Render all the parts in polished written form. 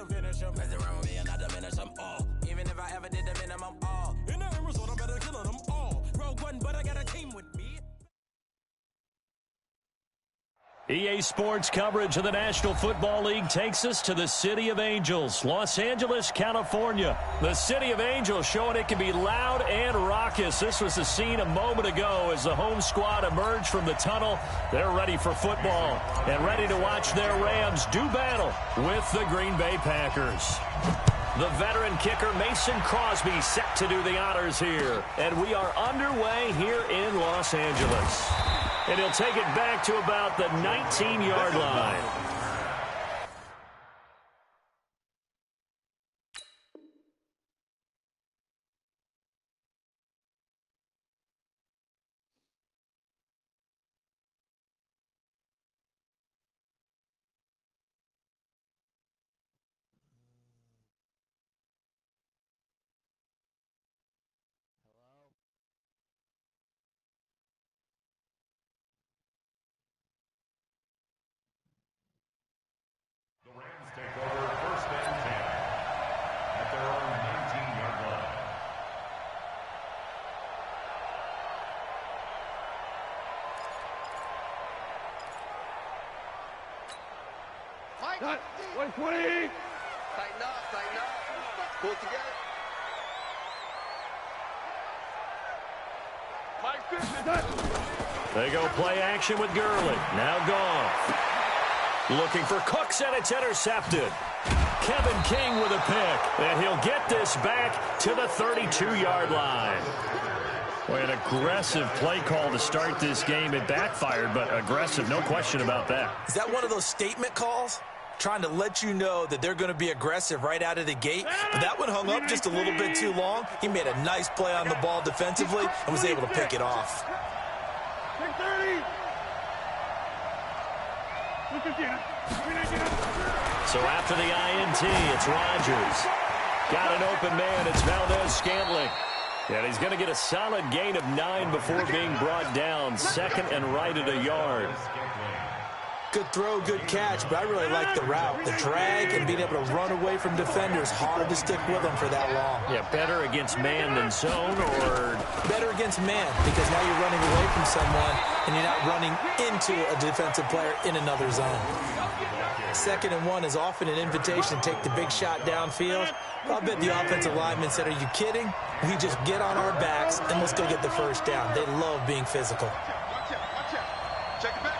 Finish him. Mess around with me and I diminish them all. Even if I ever did the minimum all. In the Arizona, better kill them all. Rogue One, but I got a team with me. EA Sports coverage of the National Football League takes us to the City of Angels, Los Angeles, California. The City of Angels showing it can be loud and raucous. This was the scene a moment ago as the home squad emerged from the tunnel. They're ready for football and ready to watch their Rams do battle with the Green Bay Packers. The veteran kicker Mason Crosby set to do the honors here. And we are underway here in Los Angeles. And he'll take it back to about the 19-yard line. Take over first and 10 at their own 19-yard line. Mike, 120. Tighten up. Pull it together. Mike, They go play action with Gurley. Now Goff. Looking for Cooks, and it's intercepted. Kevin King with a pick, and he'll get this back to the 32-yard line. Boy, an aggressive play call to start this game. It backfired, but aggressive, no question about that. Is that one of those statement calls? Trying to let you know that they're going to be aggressive right out of the gate. But that one hung up just a little bit too long. He made a nice play on the ball defensively and was able to pick it off. 30. So after the INT, it's Rodgers. Got an open man. It's Valdez-Scantling. And he's going to get a solid gain of 9 before being brought down. Second and right at a yard. Good throw, good catch, but I really like the route. The drag and being able to run away from defenders. Hard to stick with them for that long. Yeah, better against man than zone, or? Better against man, because now you're running away from someone and you're not running into a defensive player in another zone. Second and 1 is often an invitation to take the big shot downfield. I'll bet the offensive lineman said, are you kidding? We just get on our backs and let's go get the first down. They love being physical. Watch out. Check it back.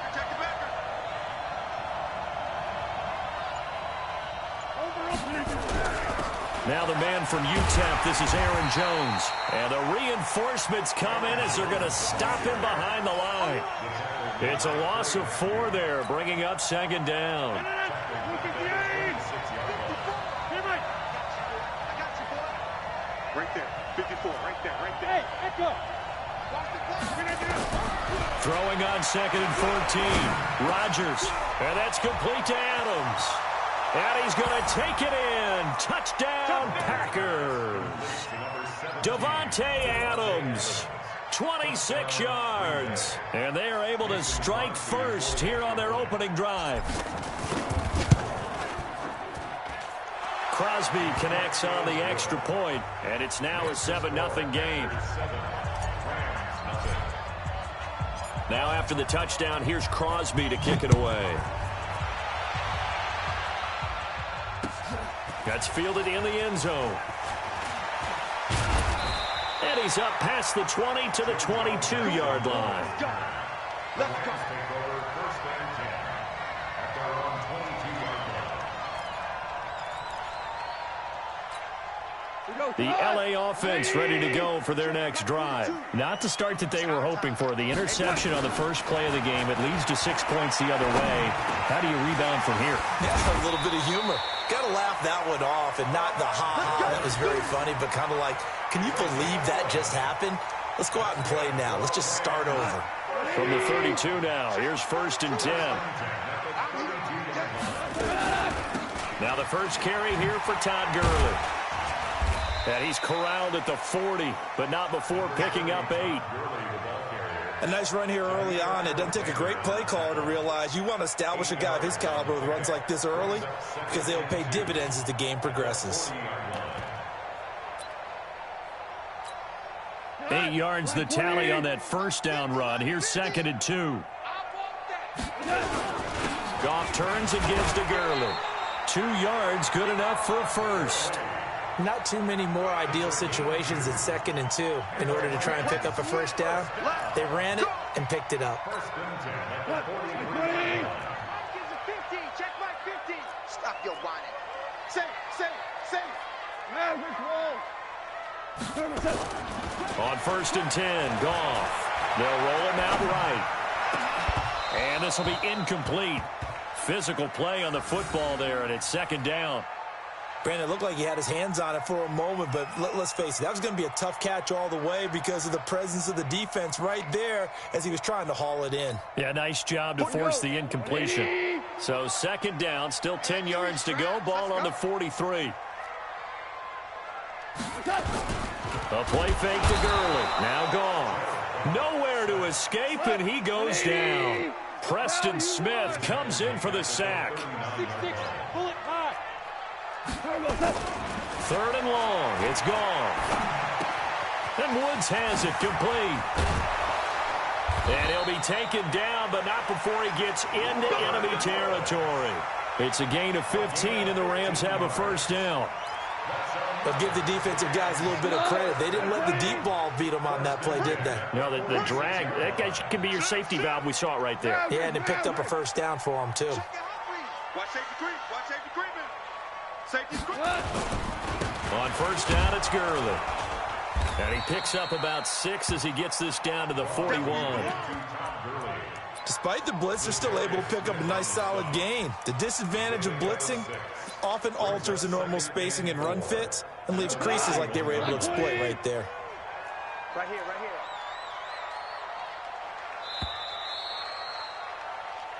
Now the man from UTEP, this is Aaron Jones. And the reinforcements come in as they're going to stop him behind the line. It's a loss of 4 there, bringing up second down. Right there. 54. Right there. Hey, echo. Throwing on second and 14. Rodgers. And that's complete to Adams. And he's going to take it in. Touchdown, Packers. Davante Adams, 26 yards. And they are able to strike first here on their opening drive. Crosby connects on the extra point, and it's now a 7-0 game. Now after the touchdown, here's Crosby to kick it away. That's fielded in the end zone. And he's up past the 20 to the 22-yard line. Let's go. Take over first and 10 at their own 22-yard line. The LA offense ready to go for their next drive. Not the start that they were hoping for. The interception on the first play of the game. It leads to 6 points the other way. How do you rebound from here? Yeah, a little bit of humor. Got to laugh that one off, and not the ha-ha. That was very funny, but kind of like, can you believe that just happened? Let's go out and play now. Let's just start over. From the 32 now, here's first and 10. Now the first carry here for Todd Gurley. And he's corralled at the 40, but not before picking up 8. A nice run here early on. It doesn't take a great play caller to realize you want to establish a guy of his caliber with runs like this early because they'll pay dividends as the game progresses. 8 yards the tally on that first down run. Here's 2nd and 2. Goff turns and gives to Gurley. 2 yards, good enough for a first. Not too many more ideal situations at 2nd and 2 in order to try and pick up a first down. They ran it and picked it up. Check my 50. Stop your whining. Safe. On 1st and 10, Goff. They'll roll him out right. And this will be incomplete. Physical play on the football there, and it's 2nd down. Brandon, it looked like he had his hands on it for a moment, but let's face it, that was going to be a tough catch all the way because of the presence of the defense right there as he was trying to haul it in. Yeah, nice job to force the incompletion. So 2nd down, still 10 yards to go, ball on the 43. A play fake to Gurley, now gone. Nowhere to escape, and he goes down. Preston Smith comes in for the sack. 3rd and long. It's gone. And Woods has it complete. And he'll be taken down, but not before he gets into enemy territory. It's a gain of 15, and the Rams have a first down. But give the defensive guys a little bit of credit. They didn't let the deep ball beat them on that play, did they? No, the drag, that guy can be your safety valve. We saw it right there. Yeah, and they picked up a first down for him, too. Watch safety creep. Watch safety creeping. Safety creep. On 1st down, it's Gurley. And he picks up about 6 as he gets this down to the 41. Despite the blitz, they're still able to pick up a nice, solid gain. The disadvantage of blitzing often alters the normal spacing and run fits and leaves creases like they were able to exploit right there. Right here.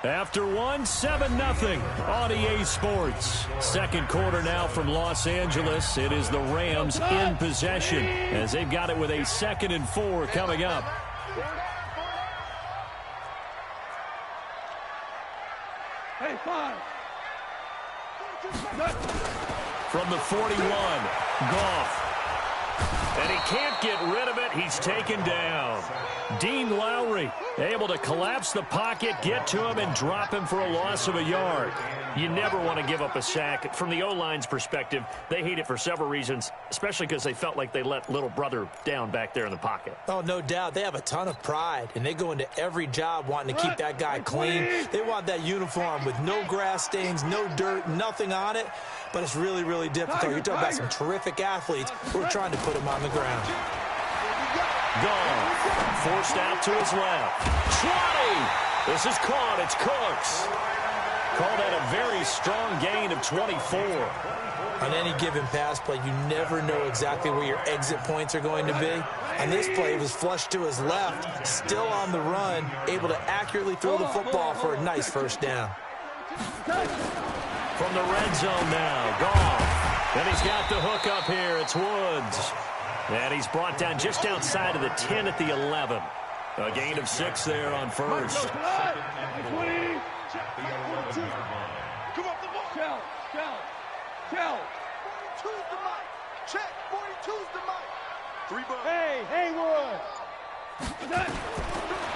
After 7-0 on EA Sports. 2nd quarter now from Los Angeles. It is the Rams in possession as they've got it with a 2nd and 4 coming up. Hey, 5. From the 41, Goff. And he can't get rid of it. He's taken down. Dean Lowry able to collapse the pocket, get to him, and drop him for a loss of a yard. You never want to give up a sack. From the O-line's perspective, they hate it for several reasons, especially because they felt like they let little brother down back there in the pocket. Oh, no doubt. They have a ton of pride, and they go into every job wanting to keep that guy clean. They want that uniform with no grass stains, no dirt, nothing on it. But it's really, really difficult. You're talking about some terrific athletes who are trying to put him on the ground. Gone. Forced out to his left. 20. This is caught. It's Cooks. Called that a very strong gain of 24. On any given pass play, you never know exactly where your exit points are going to be. On this play, he was flushed to his left, still on the run, able to accurately throw the football for a nice first down. From the red zone now, Goff. And he's got the hook up here. It's Woods. And he's brought down just outside of the 10 at the 11. A gain of 6 there on first. Come up the ball. Shell. 42's the mic. Check. 42's the mic. 3 bucks. Hey, Haywood.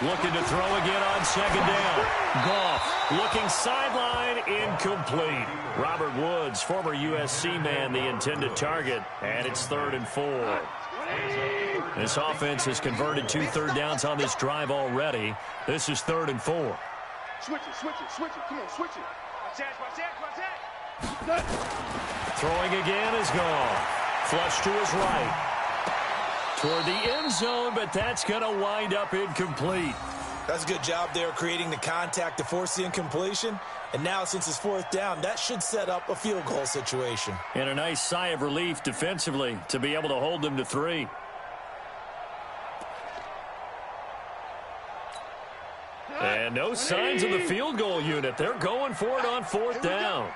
Looking to throw again on 2nd down. Goff looking sideline, incomplete. Robert Woods, former USC man, the intended target. And it's 3rd and 4. This offense has converted 2 third downs on this drive already. This is 3rd and 4. Switch it. Come on, switch it. Watch that. Throwing again is Goff. Flush to his right. Toward the end zone, but that's going to wind up incomplete. That's a good job there creating the contact to force the incompletion. And now, since it's 4th down, that should set up a field goal situation. And a nice sigh of relief defensively to be able to hold them to 3. And no signs of the field goal unit. They're going for it on 4th down.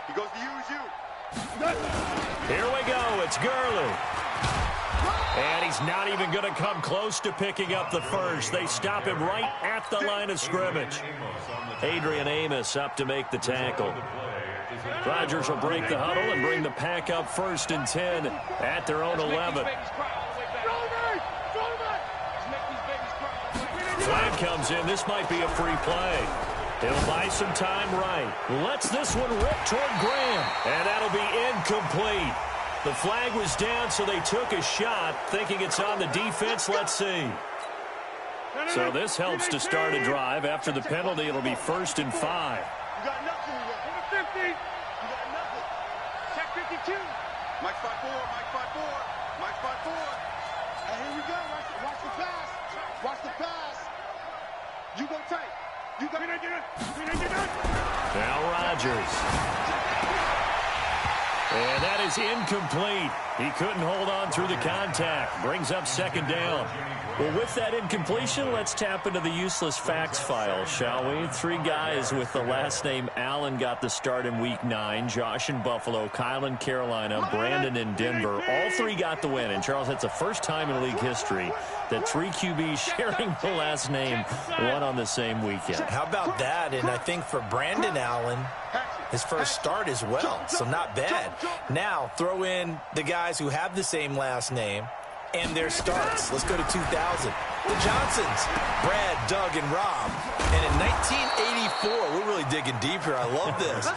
He goes to use you. Here we go. It's Gurley. And he's not even going to come close to picking up the first. They stop him right at the line of scrimmage. Adrian Amos up to make the tackle. Rodgers will break the huddle and bring the pack up 1st and 10 at their own 11. Flag comes in. This might be a free play. He'll buy some time right. Lets this one rip toward Graham. And that'll be incomplete. The flag was down, so they took a shot, thinking it's on the defense. Let's see. So this helps to start a drive. After the penalty, it'll be 1st and 5. You got nothing. You got 50. You got nothing. Check 52. Mike 5-4. Mike 5-4. Mike 5-4. And here we go. Watch the pass. Watch the pass. You go tight. You got it. Now Rodgers. And that is incomplete. He couldn't hold on through the contact. Brings up 2nd down. Well, with that incompletion, let's tap into the useless facts file, shall we? 3 guys with the last name Allen got the start in Week 9. Josh in Buffalo, Kyle in Carolina, Brandon in Denver. All 3 got the win. And, Charles, that's the first time in league history that 3 QBs sharing the last name won on the same weekend. How about that? And I think for Brandon Allen, his first start as well, so not bad. Now, throw in the guys who have the same last name and their starts. Let's go to 2000. The Johnsons, Brad, Doug, and Rob. And in 1984, we're really digging deep here. I love this.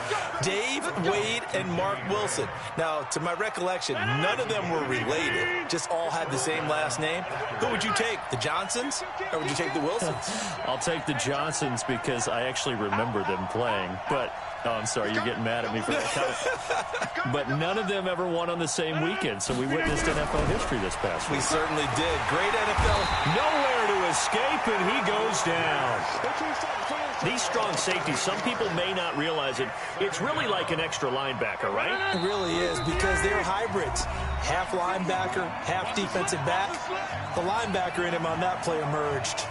Dave, Wade, and Mark Wilson. Now, to my recollection, none of them were related. Just all had the same last name. Who would you take, the Johnsons, or would you take the Wilsons? I'll take the Johnsons because I actually remember them playing. But, oh, I'm sorry, you're getting mad at me for that comment. But none of them ever won on the same weekend, so we witnessed NFL history this past week. We certainly did. Great NFL. Nowhere to escape, and he goes down. These strong safeties, some people may not realize it. It's really like an extra linebacker, right? It really is, because they're hybrids. Half linebacker, half defensive back. The linebacker in him on that play emerged.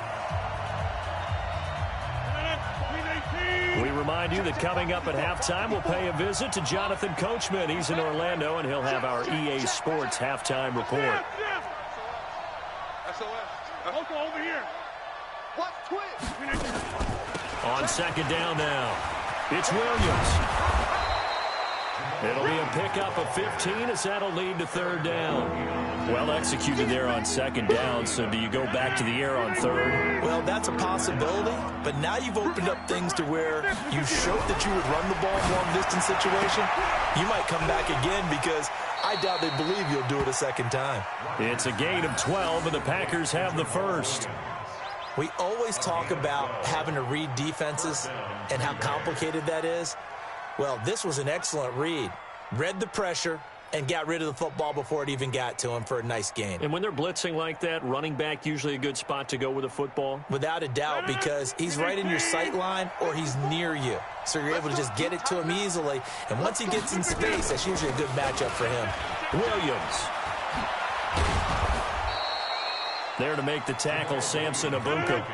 We remind you that coming up at halftime, we'll pay a visit to Jonathan Coachman. He's in Orlando, and he'll have our EA Sports halftime report. Over here. Watch twitch. On 2nd down now, it's Williams. It'll be a pickup of 15 as that'll lead to 3rd down. Well executed there on 2nd down, so do you go back to the air on 3rd? Well, that's a possibility, but now you've opened up things to where you showed that you would run the ball in long-distance situation. You might come back again because I doubt they believe you'll do it a 2nd time. It's a gain of 12, and the Packers have the first. We always talk about having to read defenses and how complicated that is. Well, this was an excellent read. Read the pressure and got rid of the football before it even got to him for a nice gain. And when they're blitzing like that, running back usually a good spot to go with a football? Without a doubt, because he's right in your sight line or he's near you. So you're able to just get it to him easily. And once he gets in space, that's usually a good matchup for him. Williams. There to make the tackle, Samson Abuka.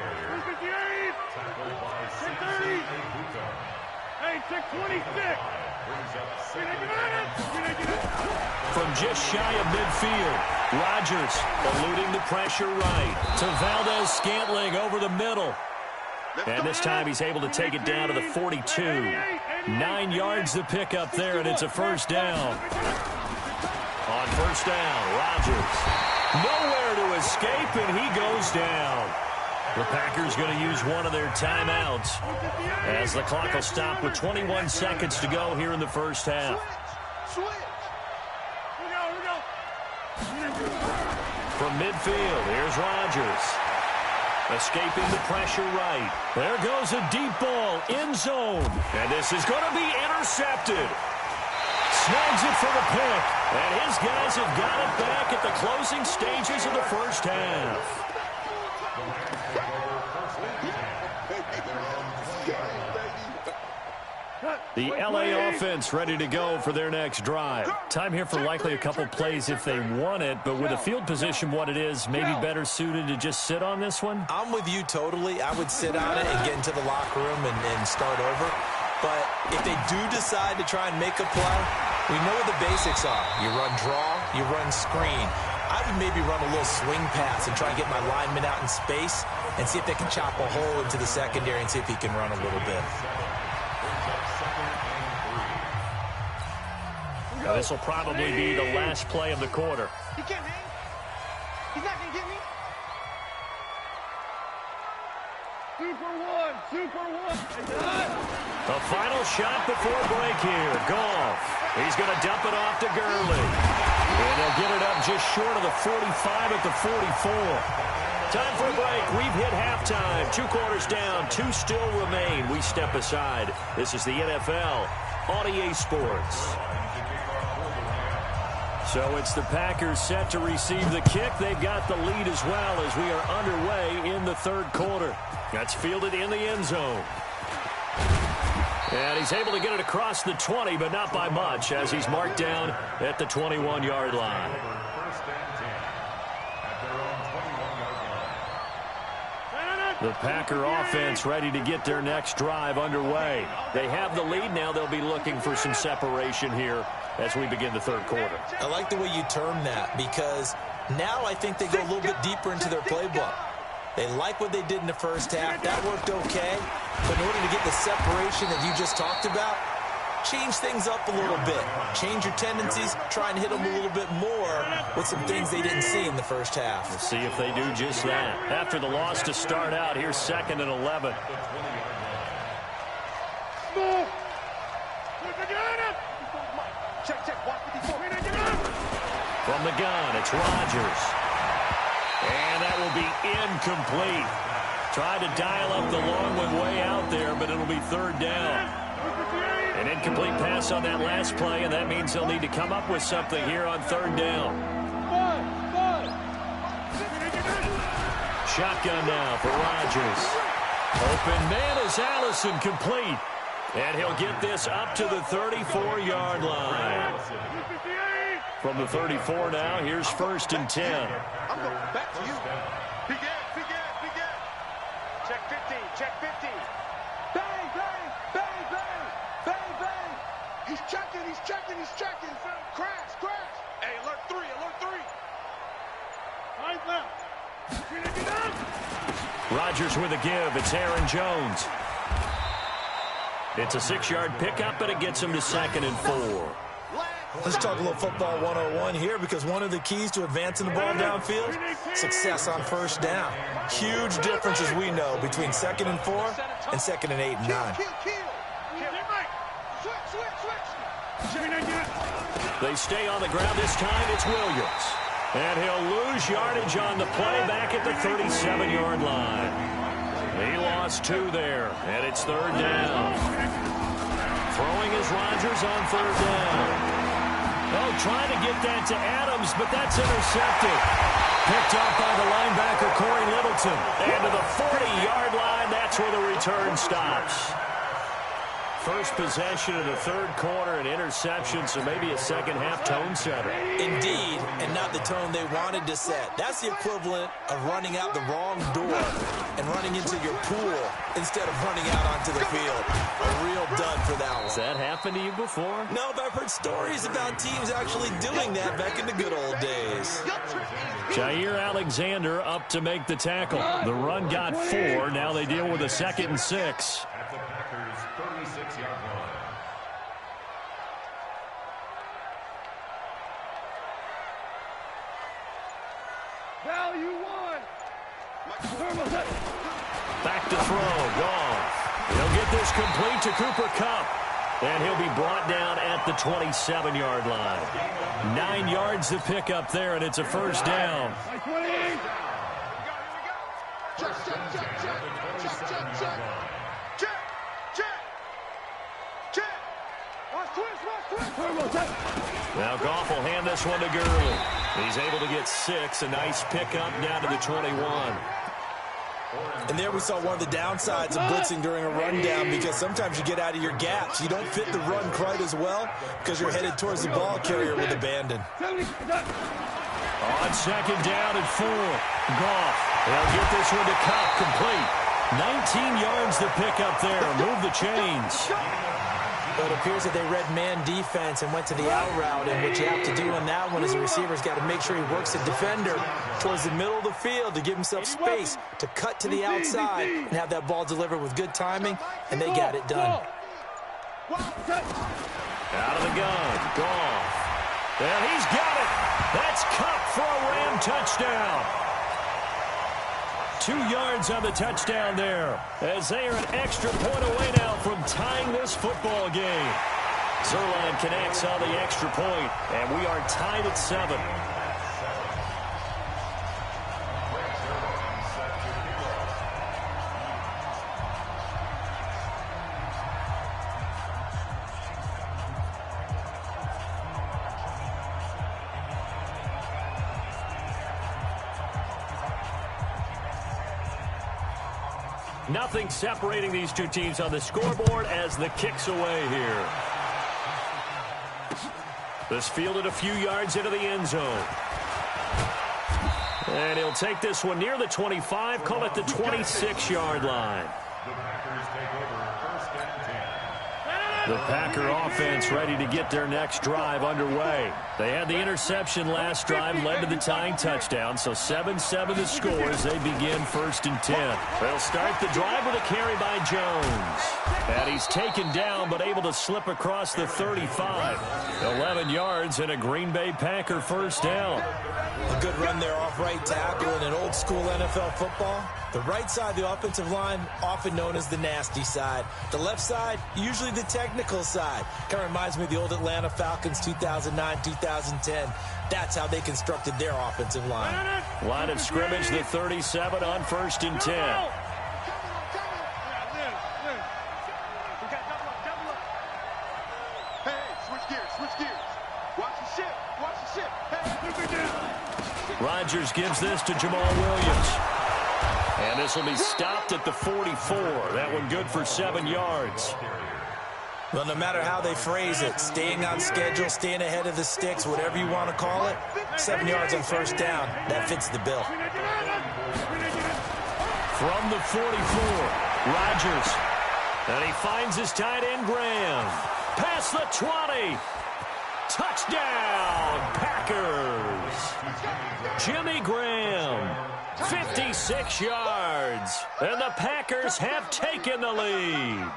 From just shy of midfield, Rodgers eluding the pressure right to Valdez-Scantling over the middle. And this time he's able to take it down to the 42. 9 yards to pick up there, and it's a 1st down. On 1st down, Rodgers. Nowhere to escape, and he goes down. The Packers going to use one of their timeouts as the clock will stop with 21 seconds to go here in the 1st half. From midfield, here's Rodgers. Escaping the pressure right. There goes a deep ball, end zone. And this is going to be intercepted. Snags it for the pick. And his guys have got it back at the closing stages of the 1st half. The LA offense ready to go for their next drive. Time here for likely a couple plays if they want it, but with a field position what it is, maybe better suited to just sit on this one? I'm with you totally. I would sit on it and get into the locker room and start over. But if they do decide to try and make a play, we know what the basics are. You run draw, you run screen. I would maybe run a little swing pass and try and get my lineman out in space and see if they can chop a hole into the secondary and see if he can run a little bit. Now, this will probably be the last play of the quarter. He can't hang. He's not going to get me. Super one. The final shot before break here. Goff. He's going to dump it off to Gurley. And they'll get it up just short of the 45 at the 44. Time for a break. We've hit halftime. 2 quarters down. 2 still remain. We step aside. This is the NFL on EA Sports. So it's the Packers set to receive the kick. They've got the lead as well as we are underway in the 3rd quarter. That's fielded in the end zone. And he's able to get it across the 20, but not by much, as he's marked down at the 21-yard line. The Packer offense ready to get their next drive underway. They have the lead now. They'll be looking for some separation here as we begin the 3rd quarter. I like the way you term that, because now I think they go a little bit deeper into their playbook. They like what they did in the first half. That worked okay. But in order to get the separation that you just talked about, change things up a little bit. Change your tendencies. Try and hit them a little bit more with some things they didn't see in the first half. We'll see if they do just that. After the loss to start out, here's 2nd and 11. From the gun, it's Rodgers. And that will be incomplete. Tried to dial up the long one way out there, but it'll be 3rd down. An incomplete pass on that last play, and that means they'll need to come up with something here on 3rd down. Shotgun now for Rodgers. Open man is Allison, complete. And he'll get this up to the 34-yard line. From the 34 now, here's 1st and 10. I'm going back to you. Begin. Check 15. Bang, bang, bang, bang, bang, bang. He's checking. Crash. Hey, alert 3. Right left. Rodgers with a give. It's Aaron Jones. It's a 6-yard pickup, but it gets him to 2nd and 4. Let's talk a little football 101 here, because one of the keys to advancing the ball downfield, success on 1st down. Huge difference, as we know, between 2nd and 4 and 2nd and 8 and 9. They stay on the ground. This time it's Williams. And he'll lose yardage on the play back at the 37-yard line. He lost 2 there, and it's 3rd down. Throwing is Rodgers on 3rd down. Oh, trying to get that to Adams, but that's intercepted. Picked up by the linebacker, Corey Littleton. And to the 40-yard line, that's where the return stops. First possession of the 3rd quarter, an interception, so maybe a second-half tone setter. Indeed, and not the tone they wanted to set. That's the equivalent of running out the wrong door and running into your pool instead of running out onto the field. A real dud for that one. Has that happened to you before? No, but I've heard stories about teams actually doing that back in the good old days. Jair Alexander up to make the tackle. The run got 4. Now they deal with a 2nd and 6. At the Packers' 36-yard line. Value 1. Back to throw. Goff. He'll get this complete to Cooper Kupp. And he'll be brought down at the 27-yard line. 9 yards to pick up there, and it's a 1st down. Now Goff will hand this one to Gurley. He's able to get 6. A nice pickup down to the 21. And there we saw one of the downsides of blitzing during a rundown, because sometimes you get out of your gaps. You don't fit the run quite as well because you're headed towards the ball carrier with abandon. On 2nd down and 4. Goff. They'll get this one to Kupp, complete. 19 yards to pick up there. Move the chains. But it appears that they read man defense and went to the out route, and what you have to do on that one is the receiver's got to make sure he works the defender towards the middle of the field to give himself space to cut to the outside and have that ball delivered with good timing, and they got it done. Out of the gun, Goff. And he's got it. That's Cup for a Ram touchdown. 2 yards on the touchdown there, as they are an extra point away now from tying this football game. Zerline connects on the extra point, and we are tied at 7. Nothing separating these two teams on the scoreboard as the kick's away here. This fielded a few yards into the end zone. And he'll take this one near the 25, call it the 26-yard line. The Packer offense ready to get their next drive underway. They had the interception last drive, led to the tying touchdown, so 7-7 the score as they begin 1st and 10. They'll start the drive with a carry by Jones. And he's taken down but able to slip across the 35. 11 yards and a Green Bay Packer first down. A good run there off right tackle in an old-school NFL football. The right side of the offensive line, often known as the nasty side. The left side, usually the technical side. Kind of reminds me of the old Atlanta Falcons 2009-2010. That's how they constructed their offensive line. Line of scrimmage, the 37 on 1st and 10. Hey, switch gears. Watch the ship. Hey, Rodgers gives this to Jamal Williams. And this will be stopped at the 44. That one good for 7 yards. Well, no matter how they phrase it, staying on schedule, staying ahead of the sticks, whatever you want to call it, 7 yards on first down, that fits the bill. From the 44, Rodgers. And he finds his tight end, Graham. Past the 20. Touchdown, Packers. Jimmy Graham, 56 yards. And the Packers have taken the lead.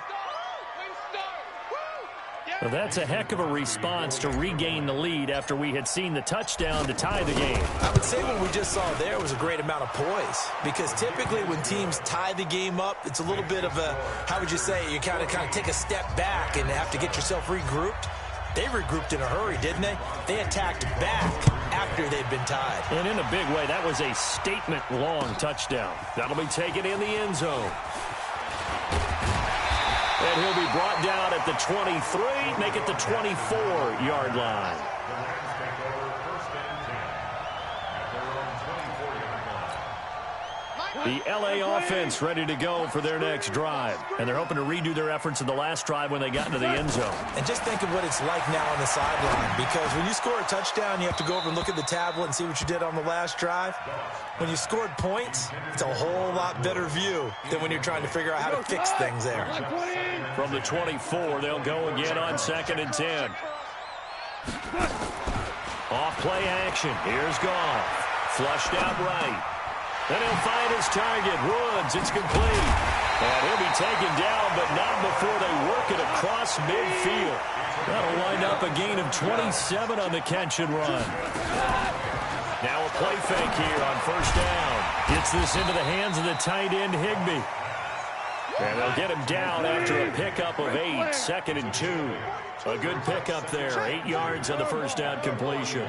Well, that's a heck of a response to regain the lead after we had seen the touchdown to tie the game. I would say what we just saw there was a great amount of poise, because typically when teams tie the game up, it's a little bit of a, how would you say, you kind of take a step back and have to get yourself regrouped. They regrouped in a hurry, didn't they? They attacked back after they'd been tied. And in a big way, that was a statement-long touchdown. That'll be taken in the end zone. And he'll be brought down at the 23, make it the 24-yard line. The L.A. offense ready to go for their next drive. And they're hoping to redo their efforts in the last drive when they got into the end zone. And just think of what it's like now on the sideline, because when you score a touchdown, you have to go over and look at the tablet and see what you did on the last drive. When you scored points, it's a whole lot better view than when you're trying to figure out how to fix things there. From the 24, they'll go again on 2nd and 10. Off play action. Here's Goff. Flushed out right. Then he'll find his target, Woods. It's complete. And he'll be taken down, but not before they work it across midfield. That'll wind up a gain of 27 on the catch and run. Now a play fake here on first down. Gets this into the hands of the tight end, Higbee. And they'll get him down after a pickup of 8, 2nd and 2. A good pickup there, 8 yards on the first down completion.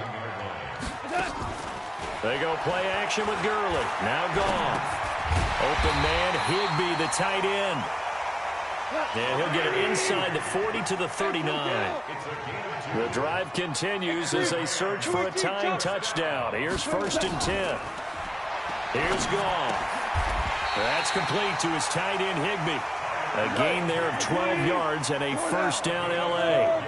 They go play action with Gurley. Now Goff. Open man, Higbee, the tight end. And he'll get it inside the 40 to the 39. The drive continues as they search for a tying touchdown. Here's 1st and 10. Here's Goff. That's complete to his tight end, Higbee. A gain there of 12 yards and a first down L.A.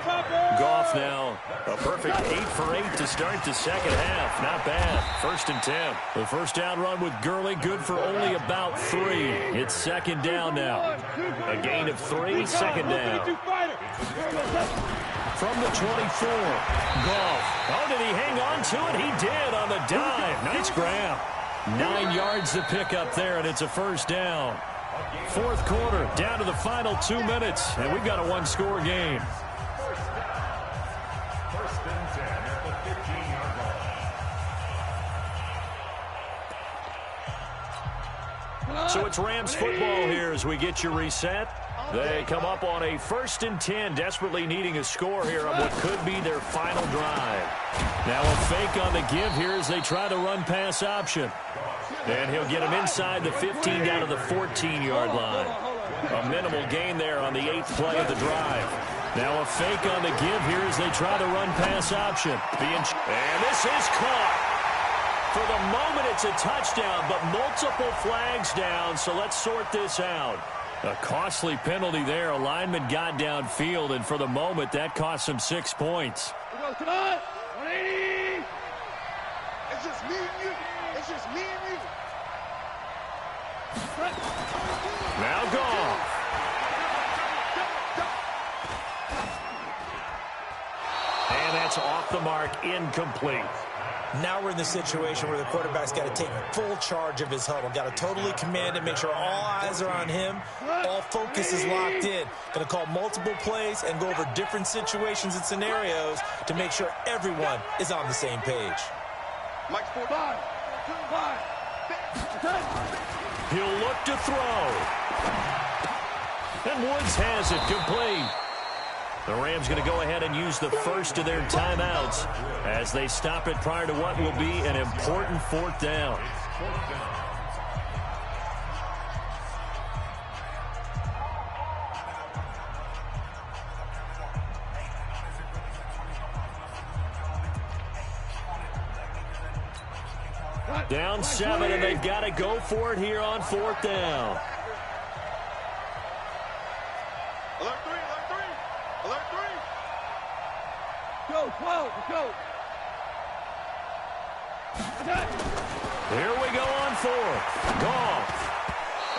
Goff now a perfect 8 for 8 to start the second half. Not bad. 1st and 10. The first down run with Gurley good for only about 3. It's second down now. A gain of 3, second down. From the 24, Goff. Oh, did he hang on to it? He did on the dive. Nice grab. 9 yards to pick up there, and it's a first down. Fourth quarter, down to the final 2 minutes, and we've got a one-score game. First and 10 at the 15-yard line. So it's Rams football here as we get you reset. They come up on a 1st and 10, desperately needing a score here on what could be their final drive. Now a fake on the give here as they try to run pass option. And he'll get him inside the 15 down to the 14-yard line. A minimal gain there on the 8th play of the drive. Now a fake on the give here as they try to run pass option. And this is caught. For the moment, it's a touchdown, but multiple flags down, so let's sort this out. A costly penalty there. A lineman got downfield, and for the moment, that cost him 6 points. Come on! 180! It's just me and you. It's just me and you. Now Goff. And that's off the mark, incomplete. Now we're in the situation where the quarterback's got to take full charge of his huddle. Got to totally command it, make sure all eyes are on him. All focus is locked in. Going to call multiple plays and go over different situations and scenarios to make sure everyone is on the same page. Mike's 4-5. He'll look to throw. And Woods has it complete. The Rams going to go ahead and use the first of their timeouts as they stop it prior to what will be an important 4th down. Down 7, and they've got to go for it here on 4th down. Alert 3, alert 3. Alert 3. Go, 12, go. Here we go on 4th. Goff.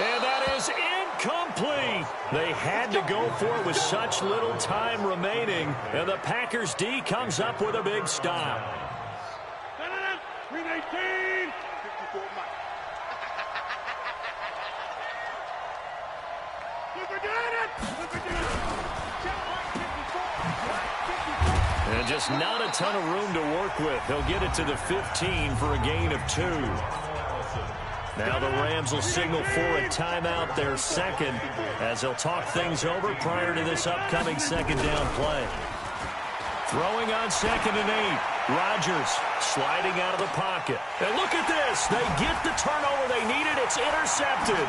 And that is incomplete. They had to go for it with such little time remaining. And the Packers D comes up with a big stop. 319. 54 Mike. Look at it. Look at it. And just not a ton of room to work with. He'll get it to the 15 for a gain of 2. Now the Rams will signal for a timeout, their second, as they'll talk things over prior to this upcoming second down play. Throwing on 2nd and 8. Rodgers sliding out of the pocket. And look at this. They get the turnover they needed. It's intercepted.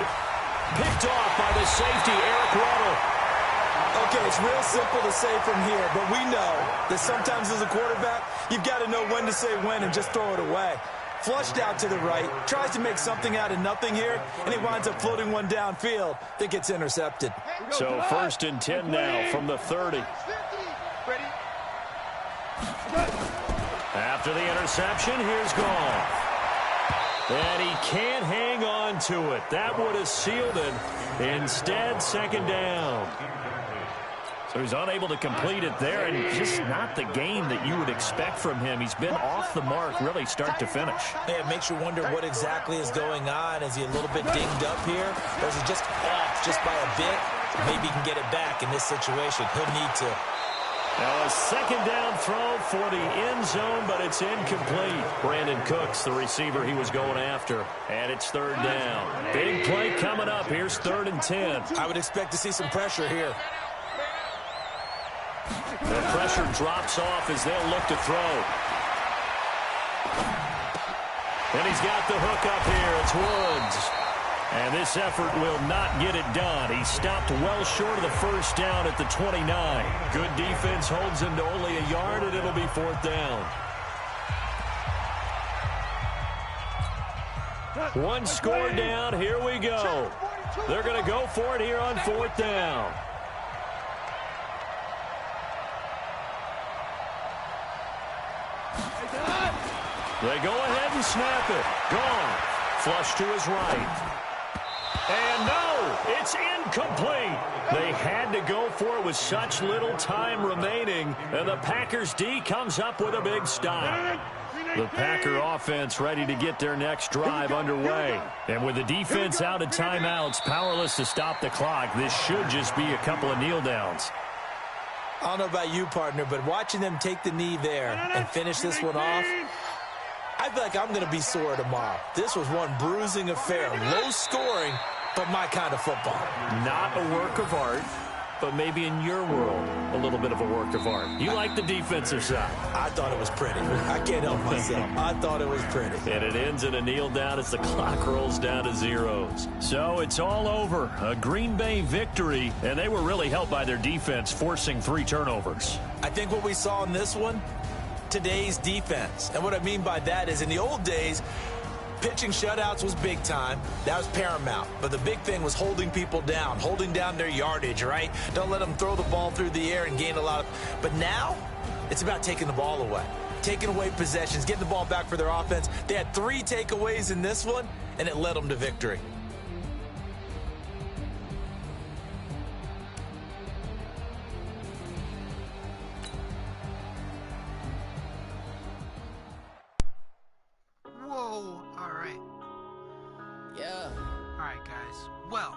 Picked off by the safety, Eric Weddle. Okay, it's real simple to say from here, but we know that sometimes as a quarterback, you've got to know when to say when and just throw it away. Flushed out to the right, tries to make something out of nothing here, and he winds up floating one downfield that gets intercepted. So 1st and 10 now from the 30. After the interception, here's Goff. And he can't hang on to it. That would have sealed it. Instead, second down. So he's unable to complete it there, and just not the game that you would expect from him. He's been off the mark really start to finish. Yeah, it makes you wonder what exactly is going on. Is he a little bit dinged up here, or is he just off just by a bit? Maybe he can get it back in this situation. He'll need to. Now a second down throw for the end zone, but it's incomplete. Brandon Cooks, the receiver he was going after. And it's 3rd down. Big play coming up. Here's 3rd and 10. I would expect to see some pressure here. The pressure drops off as they'll look to throw. And he's got the hook up here. It's Woods. And this effort will not get it done. He stopped well short of the first down at the 29. Good defense holds him to only a yard, and it'll be 4th down. One score down. Here we go. They're going to go for it here on 4th down. They go ahead and snap it. Gone. Flush to his right. And no, it's incomplete. They had to go for it with such little time remaining, and the Packers D comes up with a big stop. The Packer offense ready to get their next drive underway. And with the defense out of timeouts, powerless to stop the clock, this should just be a couple of kneel downs. I don't know about you, partner, but watching them take the knee there and finish this one off, I feel like I'm going to be sore tomorrow. This was one bruising affair. Low scoring, but my kind of football. Not a work of art, but maybe in your world, a little bit of a work of art. You like the defensive side. I thought it was pretty. I can't help myself. I thought it was pretty. And it ends in a kneel down as the clock rolls down to zeros. So it's all over. A Green Bay victory, and they were really helped by their defense, forcing 3 turnovers. I think what we saw in this one, today's defense. And what I mean by that is in the old days, pitching shutouts was big time. That was paramount. But the big thing was holding people down, holding down their yardage, right? Don't let them throw the ball through the air and gain a lot of... But now, it's about taking the ball away. Taking away possessions, getting the ball back for their offense. They had 3 takeaways in this one, and it led them to victory. Alright guys, well,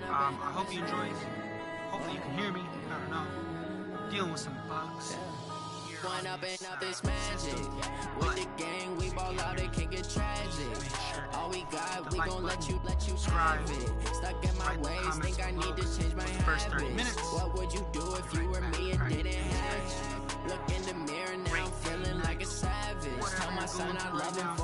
I hope you enjoyed. Hopefully you can hear me, I don't know. Dealing with some bugs. One up and out this magic. With the gang, we ball out, it can get tragic. All we got, we gon' let you have it. Stuck in my ways, think I need to change my habits. What would you do if you were me and didn't have you? Look in the mirror now, I'm feeling like a savage. Tell my son I love him